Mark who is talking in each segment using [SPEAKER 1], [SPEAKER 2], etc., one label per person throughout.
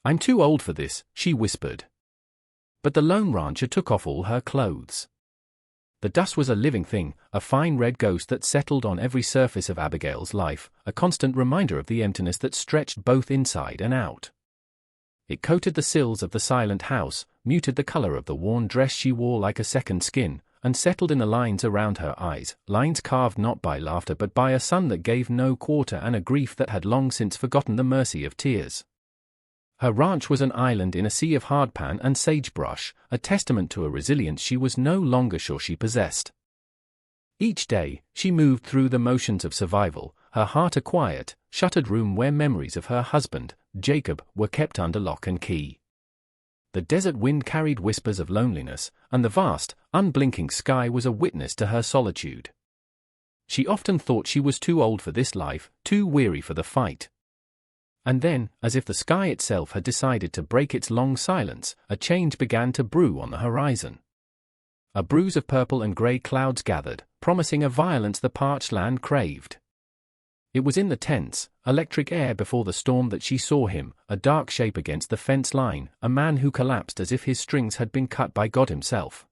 [SPEAKER 1] "I'm too old for this," she whispered. But the lone rancher took off all her clothes. The dust was a living thing, a fine red ghost that settled on every surface of Abigail's life, a constant reminder of the emptiness that stretched both inside and out. It coated the sills of the silent house, muted the color of the worn dress she wore like a second skin, and settled in the lines around her eyes, lines carved not by laughter but by a sun that gave no quarter and a grief that had long since forgotten the mercy of tears. Her ranch was an island in a sea of hardpan and sagebrush, a testament to a resilience she was no longer sure she possessed. Each day, she moved through the motions of survival, her heart a quiet, shuttered room where memories of her husband, Jacob, were kept under lock and key. The desert wind carried whispers of loneliness, and the vast, unblinking sky was a witness to her solitude. She often thought she was too old for this life, too weary for the fight. And then, as if the sky itself had decided to break its long silence, a change began to brew on the horizon. A bruise of purple and grey clouds gathered, promising a violence the parched land craved. It was in the tense, electric air before the storm that she saw him, a dark shape against the fence line, a man who collapsed as if his strings had been cut by God himself.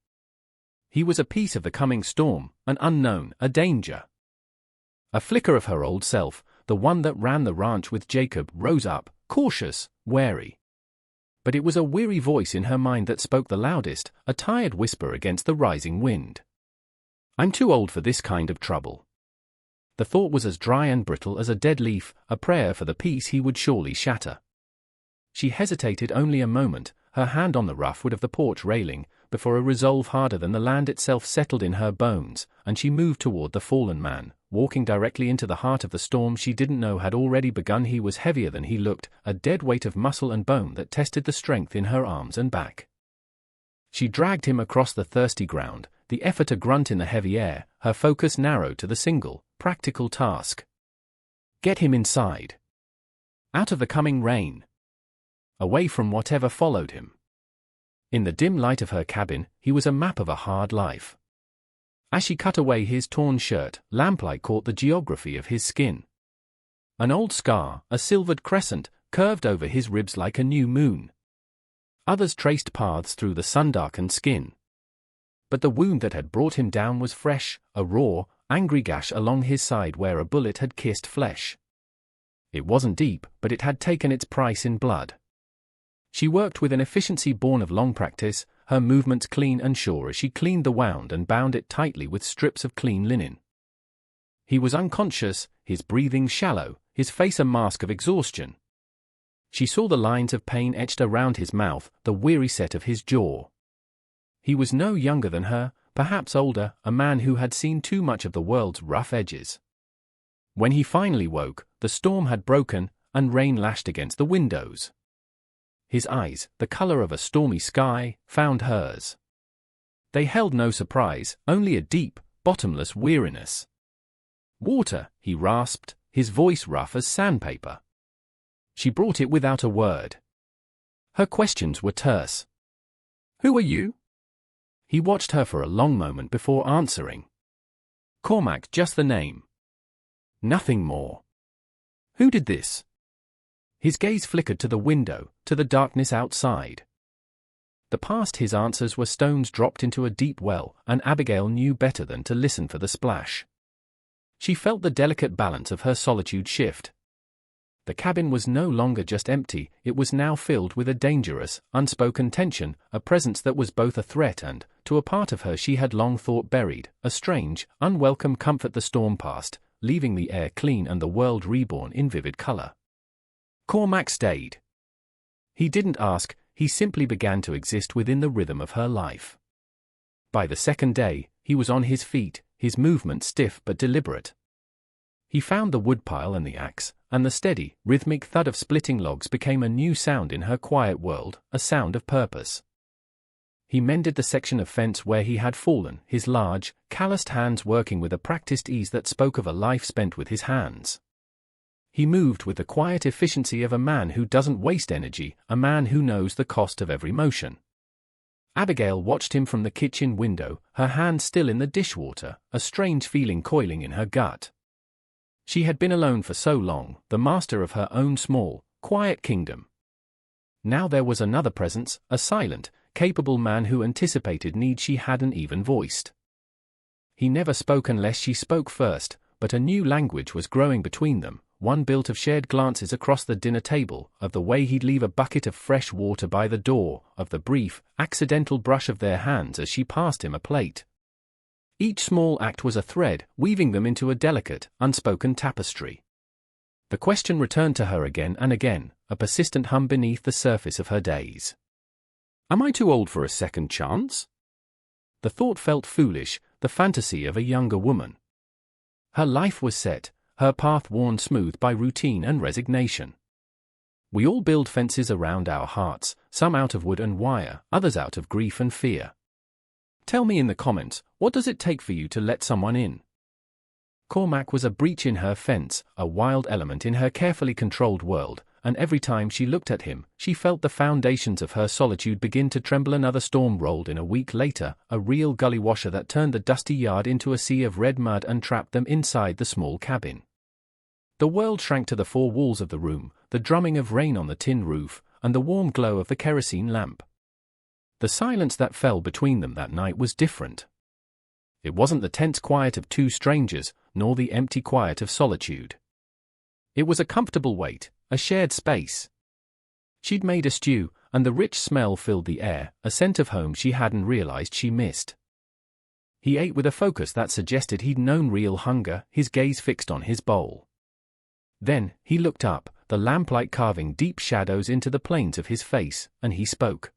[SPEAKER 1] He was a piece of the coming storm, an unknown, a danger. A flicker of her old self, the one that ran the ranch with Jacob, rose up, cautious, wary. But it was a weary voice in her mind that spoke the loudest, a tired whisper against the rising wind. "I'm too old for this kind of trouble." The thought was as dry and brittle as a dead leaf, a prayer for the peace he would surely shatter. She hesitated only a moment, her hand on the rough wood of the porch railing, before a resolve harder than the land itself settled in her bones, and she moved toward the fallen man, walking directly into the heart of the storm she didn't know had already begun. He was heavier than he looked, a dead weight of muscle and bone that tested the strength in her arms and back. She dragged him across the thirsty ground, the effort to grunt in the heavy air, her focus narrowed to the single, practical task. Get him inside. Out of the coming rain. Away from whatever followed him. In the dim light of her cabin, he was a map of a hard life. As she cut away his torn shirt, lamplight caught the geography of his skin. An old scar, a silvered crescent, curved over his ribs like a new moon. Others traced paths through the sun-darkened skin. But the wound that had brought him down was fresh, a raw, angry gash along his side where a bullet had kissed flesh. It wasn't deep, but it had taken its price in blood. She worked with an efficiency born of long practice, her movements clean and sure as she cleaned the wound and bound it tightly with strips of clean linen. He was unconscious, his breathing shallow, his face a mask of exhaustion. She saw the lines of pain etched around his mouth, the weary set of his jaw. He was no younger than her, perhaps older, a man who had seen too much of the world's rough edges. When he finally woke, the storm had broken, and rain lashed against the windows. His eyes, the color of a stormy sky, found hers. They held no surprise, only a deep, bottomless weariness. "Water," he rasped, his voice rough as sandpaper. She brought it without a word. Her questions were terse. "Who are you?" He watched her for a long moment before answering. "Cormac, just the name. Nothing more." "Who did this?" His gaze flickered to the window, to the darkness outside. The past his answers were stones dropped into a deep well, and Abigail knew better than to listen for the splash. She felt the delicate balance of her solitude shift. The cabin was no longer just empty, it was now filled with a dangerous, unspoken tension, a presence that was both a threat and, to a part of her she had long thought buried, a strange, unwelcome comfort. The storm passed, leaving the air clean and the world reborn in vivid color. Cormac stayed. He didn't ask, he simply began to exist within the rhythm of her life. By the second day, he was on his feet, his movement stiff but deliberate. He found the woodpile and the axe, and the steady, rhythmic thud of splitting logs became a new sound in her quiet world, a sound of purpose. He mended the section of fence where he had fallen, his large, calloused hands working with a practiced ease that spoke of a life spent with his hands. He moved with the quiet efficiency of a man who doesn't waste energy, a man who knows the cost of every motion. Abigail watched him from the kitchen window, her hand still in the dishwater, a strange feeling coiling in her gut. She had been alone for so long, the master of her own small, quiet kingdom. Now there was another presence, a silent, capable man who anticipated needs she hadn't even voiced. He never spoke unless she spoke first, but a new language was growing between them, one built of shared glances across the dinner table, of the way he'd leave a bucket of fresh water by the door, of the brief, accidental brush of their hands as she passed him a plate. Each small act was a thread, weaving them into a delicate, unspoken tapestry. The question returned to her again and again, a persistent hum beneath the surface of her days. Am I too old for a second chance? The thought felt foolish, the fantasy of a younger woman. Her life was set, her path worn smooth by routine and resignation. We all build fences around our hearts, some out of wood and wire, others out of grief and fear. Tell me in the comments, what does it take for you to let someone in? Cormac was a breach in her fence, a wild element in her carefully controlled world, and every time she looked at him, she felt the foundations of her solitude begin to tremble. Another storm rolled in a week later, a real gully washer that turned the dusty yard into a sea of red mud and trapped them inside the small cabin. The world shrank to the four walls of the room, the drumming of rain on the tin roof, and the warm glow of the kerosene lamp. The silence that fell between them that night was different. It wasn't the tense quiet of two strangers, nor the empty quiet of solitude. It was a comfortable wait, a shared space. She'd made a stew, and the rich smell filled the air, a scent of home she hadn't realized she missed. He ate with a focus that suggested he'd known real hunger, his gaze fixed on his bowl. Then, he looked up, the lamplight carving deep shadows into the planes of his face, and he spoke.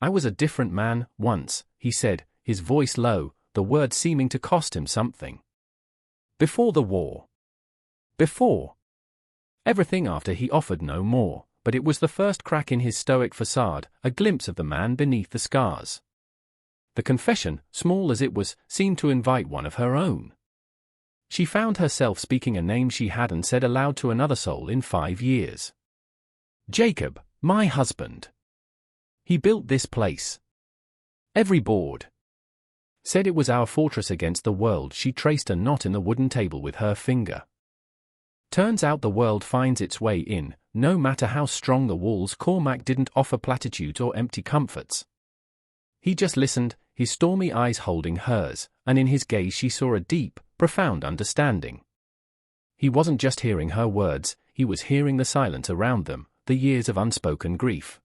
[SPEAKER 1] I was a different man, once, he said, his voice low, the words seeming to cost him something. Before the war. Before. Everything after he offered no more, but it was the first crack in his stoic facade, a glimpse of the man beneath the scars. The confession, small as it was, seemed to invite one of her own. She found herself speaking a name she hadn't said aloud to another soul in 5 years. Jacob, my husband. He built this place. Every board. Said it was our fortress against the world. She traced a knot in the wooden table with her finger. Turns out the world finds its way in, no matter how strong the walls. Cormac didn't offer platitudes or empty comforts. He just listened, his stormy eyes holding hers, and in his gaze she saw a deep, profound understanding. He wasn't just hearing her words, he was hearing the silence around them, the years of unspoken grief.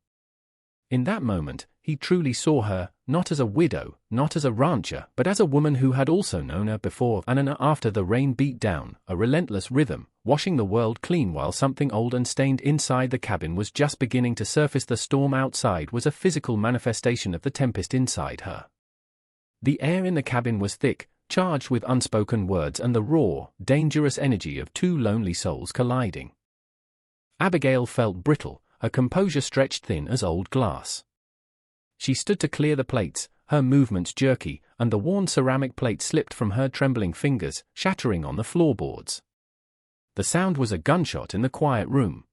[SPEAKER 1] In that moment, he truly saw her, not as a widow, not as a rancher, but as a woman who had also known her before and after. The rain beat down, a relentless rhythm, washing the world clean while something old and stained inside the cabin was just beginning to surface. The storm outside was a physical manifestation of the tempest inside her. The air in the cabin was thick, charged with unspoken words and the raw, dangerous energy of two lonely souls colliding. Abigail felt brittle, her composure stretched thin as old glass. She stood to clear the plates, her movements jerky, and the worn ceramic plate slipped from her trembling fingers, shattering on the floorboards. The sound was a gunshot in the quiet room.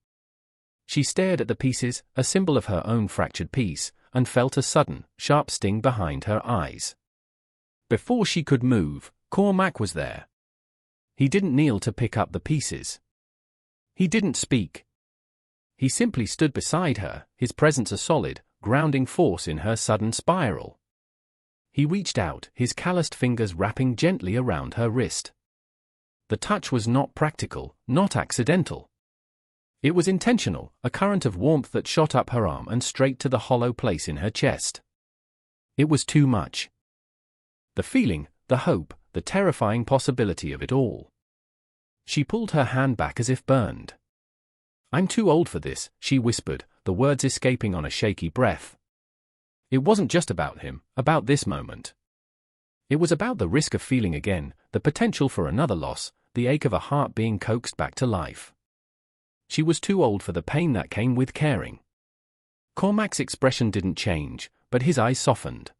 [SPEAKER 1] She stared at the pieces, a symbol of her own fractured piece, and felt a sudden, sharp sting behind her eyes. Before she could move, Cormac was there. He didn't kneel to pick up the pieces. He didn't speak. He simply stood beside her, his presence a solid, grounding force in her sudden spiral. He reached out, his calloused fingers wrapping gently around her wrist. The touch was not practical, not accidental. It was intentional, a current of warmth that shot up her arm and straight to the hollow place in her chest. It was too much. The feeling, the hope, the terrifying possibility of it all. She pulled her hand back as if burned. I'm too old for this, she whispered, the words escaping on a shaky breath. It wasn't just about him, about this moment. It was about the risk of feeling again, the potential for another loss, the ache of a heart being coaxed back to life. She was too old for the pain that came with caring. Cormac's expression didn't change, but his eyes softened.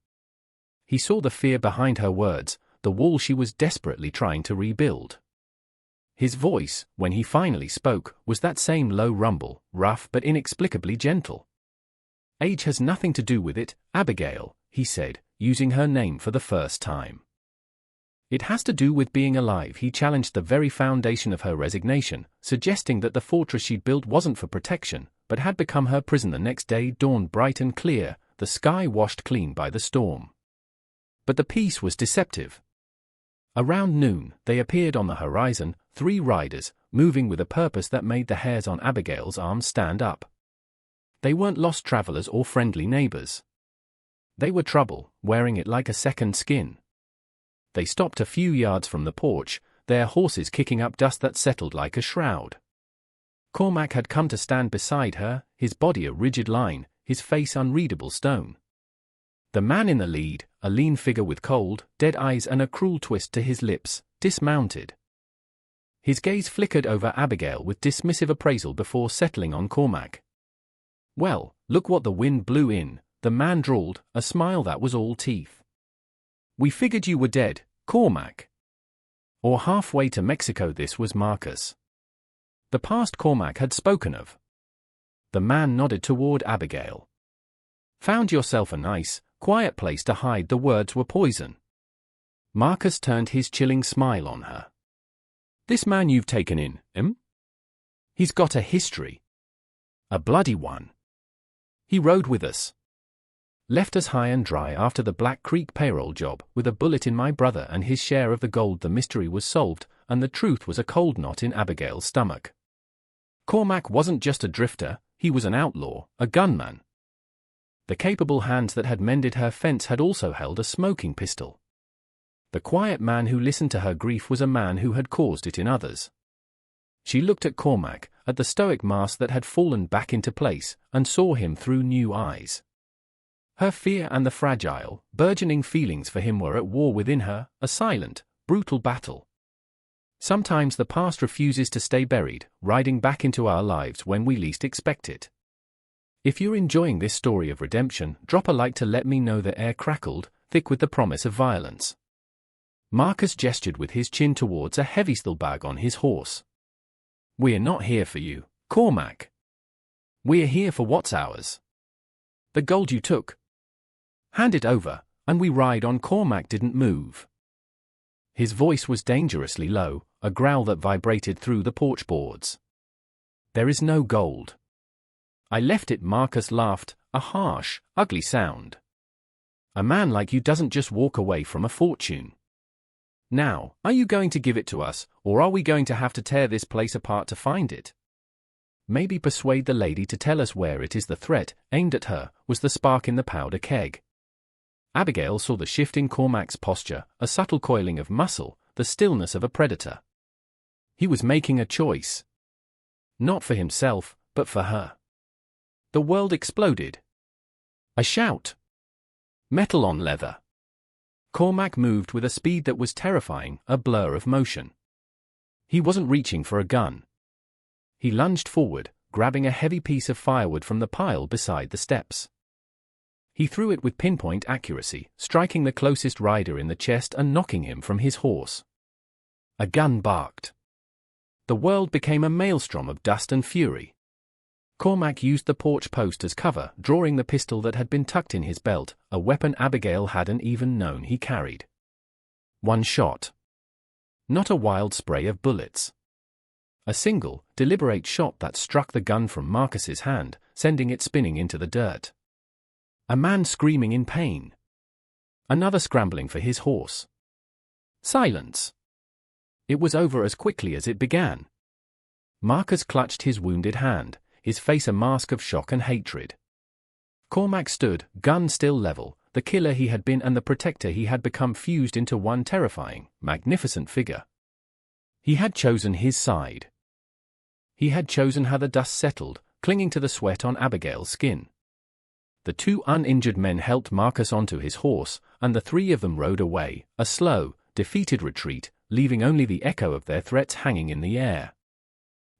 [SPEAKER 1] He saw the fear behind her words, the wall she was desperately trying to rebuild. His voice, when he finally spoke, was that same low rumble, rough but inexplicably gentle. Age has nothing to do with it, Abigail, he said, using her name for the first time. It has to do with being alive. He challenged the very foundation of her resignation, suggesting that the fortress she'd built wasn't for protection, but had become her prison. The next day dawned bright and clear, the sky washed clean by the storm. But the peace was deceptive. Around noon, they appeared on the horizon, 3 riders, moving with a purpose that made the hairs on Abigail's arms stand up. They weren't lost travelers or friendly neighbors. They were trouble, wearing it like a second skin. They stopped a few yards from the porch, their horses kicking up dust that settled like a shroud. Cormac had come to stand beside her, his body a rigid line, his face unreadable stone. The man in the lead, a lean figure with cold, dead eyes and a cruel twist to his lips, dismounted. His gaze flickered over Abigail with dismissive appraisal before settling on Cormac. "Well, look what the wind blew in," the man drawled, a smile that was all teeth. "We figured you were dead, Cormac." Or halfway to Mexico. This was Marcus, the past Cormac had spoken of. The man nodded toward Abigail. "Found yourself a nice, quiet place to hide." The words were poison. Marcus turned his chilling smile on her. "This man you've taken in, He's got a history. A bloody one. He rode with us. Left us high and dry after the Black Creek payroll job, with a bullet in my brother and his share of the gold." The mystery was solved, and the truth was a cold knot in Abigail's stomach. Cormac wasn't just a drifter, he was an outlaw, a gunman. The capable hands that had mended her fence had also held a smoking pistol. The quiet man who listened to her grief was a man who had caused it in others. She looked at Cormac, at the stoic mask that had fallen back into place, and saw him through new eyes. Her fear and the fragile, burgeoning feelings for him were at war within her, a silent, brutal battle. Sometimes the past refuses to stay buried, riding back into our lives when we least expect it. If you're enjoying this story of redemption, drop a like to let me know. The air crackled, thick with the promise of violence. Marcus gestured with his chin towards a heavy steel bag on his horse. "We're not here for you, Cormac. We're here for what's ours. The gold you took. Hand it over, and we ride on." Cormac didn't move. His voice was dangerously low, a growl that vibrated through the porch boards. "There is no gold. I left it." Marcus laughed, a harsh, ugly sound. "A man like you doesn't just walk away from a fortune. Now, are you going to give it to us, or are we going to have to tear this place apart to find it? Maybe persuade the lady to tell us where it is." The threat, aimed at her, was the spark in the powder keg. Abigail saw the shift in Cormac's posture, a subtle coiling of muscle, the stillness of a predator. He was making a choice. Not for himself, but for her. The world exploded. A shout. Metal on leather. Cormac moved with a speed that was terrifying, a blur of motion. He wasn't reaching for a gun. He lunged forward, grabbing a heavy piece of firewood from the pile beside the steps. He threw it with pinpoint accuracy, striking the closest rider in the chest and knocking him from his horse. A gun barked. The world became a maelstrom of dust and fury. Cormac used the porch post as cover, drawing the pistol that had been tucked in his belt, a weapon Abigail hadn't even known he carried. One shot. Not a wild spray of bullets. A single, deliberate shot that struck the gun from Marcus's hand, sending it spinning into the dirt. A man screaming in pain. Another scrambling for his horse. Silence. It was over as quickly as it began. Marcus clutched his wounded hand, his face a mask of shock and hatred. Cormac stood, gun still level, the killer he had been and the protector he had become fused into one terrifying, magnificent figure. He had chosen his side. He had chosen how the dust settled, clinging to the sweat on Abigail's skin. The 2 uninjured men helped Marcus onto his horse, and the 3 of them rode away, a slow, defeated retreat, leaving only the echo of their threats hanging in the air.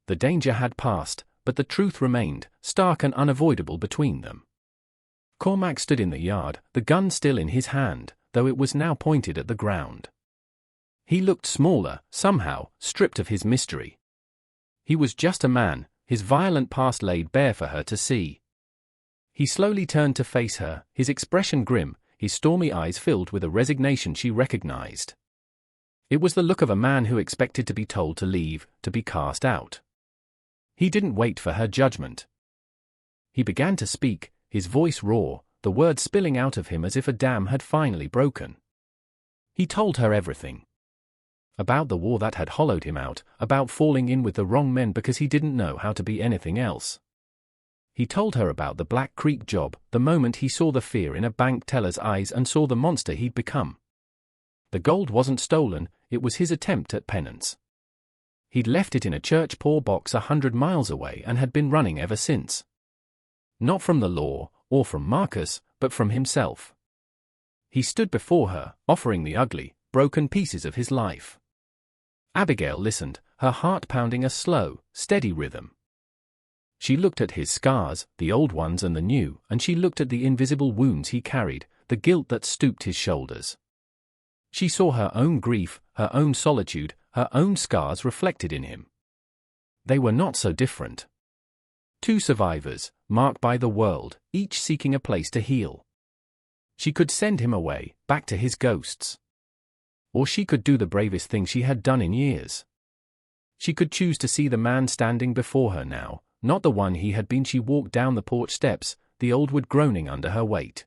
[SPEAKER 1] The danger had passed, but the truth remained, stark and unavoidable between them. Cormac stood in the yard, the gun still in his hand, though it was now pointed at the ground. He looked smaller, somehow, stripped of his mystery. He was just a man, his violent past laid bare for her to see. He slowly turned to face her, his expression grim, his stormy eyes filled with a resignation she recognized. It was the look of a man who expected to be told to leave, to be cast out. He didn't wait for her judgment. He began to speak, his voice raw, the words spilling out of him as if a dam had finally broken. He told her everything. About the war that had hollowed him out, about falling in with the wrong men because he didn't know how to be anything else. He told her about the Black Creek job, the moment he saw the fear in a bank teller's eyes and saw the monster he'd become. The gold wasn't stolen, it was his attempt at penance. He'd left it in a church poor box 100 miles away and had been running ever since. Not from the law, or from Marcus, but from himself. He stood before her, offering the ugly, broken pieces of his life. Abigail listened, her heart pounding a slow, steady rhythm. She looked at his scars, the old ones and the new, and she looked at the invisible wounds he carried, the guilt that stooped his shoulders. She saw her own grief, her own solitude, her own scars reflected in him. They were not so different. Two survivors, marked by the world, each seeking a place to heal. She could send him away, back to his ghosts. Or she could do the bravest thing she had done in years. She could choose to see the man standing before her now, not the one he had been. She walked down the porch steps, the old wood groaning under her weight.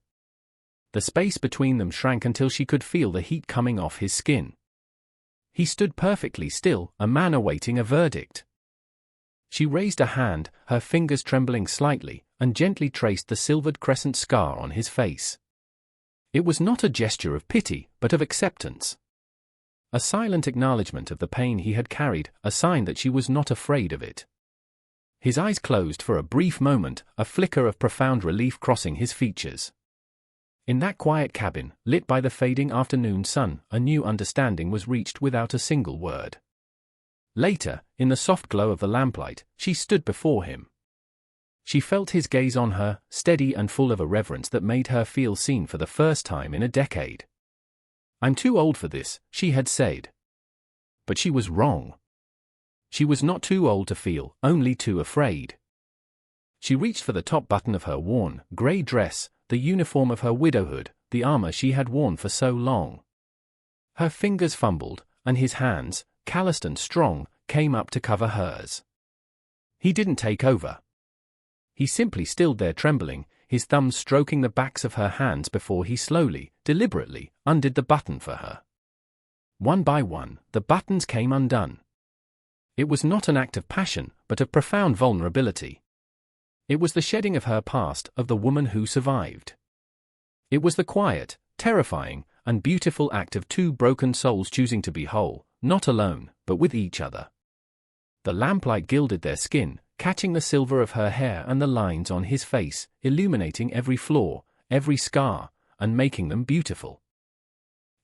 [SPEAKER 1] The space between them shrank until she could feel the heat coming off his skin. He stood perfectly still, a man awaiting a verdict. She raised a hand, her fingers trembling slightly, and gently traced the silvered crescent scar on his face. It was not a gesture of pity, but of acceptance. A silent acknowledgement of the pain he had carried, a sign that she was not afraid of it. His eyes closed for a brief moment, a flicker of profound relief crossing his features. In that quiet cabin, lit by the fading afternoon sun, a new understanding was reached without a single word. Later, in the soft glow of the lamplight, she stood before him. She felt his gaze on her, steady and full of a reverence that made her feel seen for the first time in a decade. "I'm too old for this," she had said. But she was wrong. She was not too old to feel, only too afraid. She reached for the top button of her worn, grey dress, the uniform of her widowhood, the armor she had worn for so long. Her fingers fumbled, and his hands, calloused and strong, came up to cover hers. He didn't take over. He simply stood there trembling, his thumbs stroking the backs of her hands before he slowly, deliberately, undid the button for her. One by one, the buttons came undone. It was not an act of passion, but of profound vulnerability. It was the shedding of her past, of the woman who survived. It was the quiet, terrifying, and beautiful act of two broken souls choosing to be whole, not alone, but with each other. The lamplight gilded their skin, catching the silver of her hair and the lines on his face, illuminating every flaw, every scar, and making them beautiful.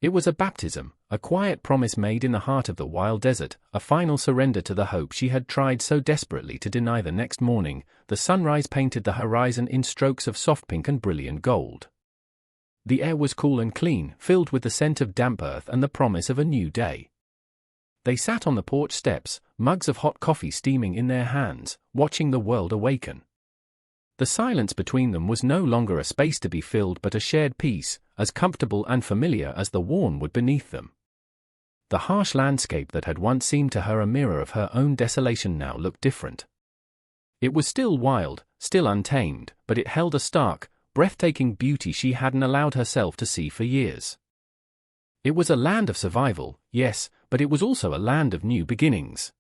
[SPEAKER 1] It was a baptism, a quiet promise made in the heart of the wild desert, a final surrender to the hope she had tried so desperately to deny. The next morning, the sunrise painted the horizon in strokes of soft pink and brilliant gold. The air was cool and clean, filled with the scent of damp earth and the promise of a new day. They sat on the porch steps, mugs of hot coffee steaming in their hands, watching the world awaken. The silence between them was no longer a space to be filled but a shared peace, as comfortable and familiar as the worn wood beneath them. The harsh landscape that had once seemed to her a mirror of her own desolation now looked different. It was still wild, still untamed, but it held a stark, breathtaking beauty she hadn't allowed herself to see for years. It was a land of survival, yes, but it was also a land of new beginnings.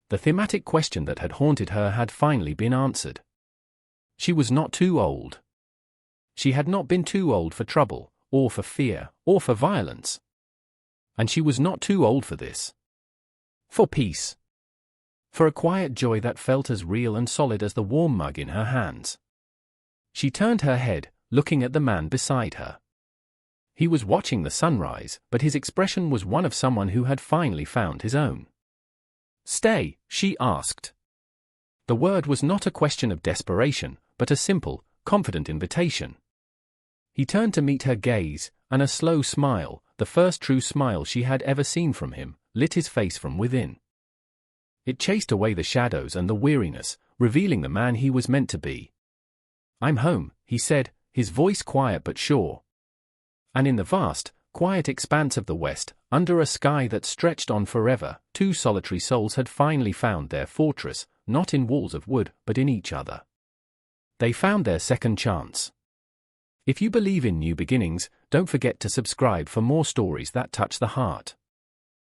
[SPEAKER 1] The thematic question that had haunted her had finally been answered. She was not too old. She had not been too old for trouble, or for fear, or for violence. And she was not too old for this. For peace. For a quiet joy that felt as real and solid as the warm mug in her hands. She turned her head, looking at the man beside her. He was watching the sunrise, but his expression was one of someone who had finally found his own. "Stay," she asked. The word was not a question of desperation, but a simple, confident invitation. He turned to meet her gaze, and a slow smile, the first true smile she had ever seen from him, lit his face from within. It chased away the shadows and the weariness, revealing the man he was meant to be. "I'm home," he said, his voice quiet but sure. And in the vast, quiet expanse of the west, under a sky that stretched on forever, two solitary souls had finally found their fortress, not in walls of wood, but in each other. They found their second chance. If you believe in new beginnings, don't forget to subscribe for more stories that touch the heart.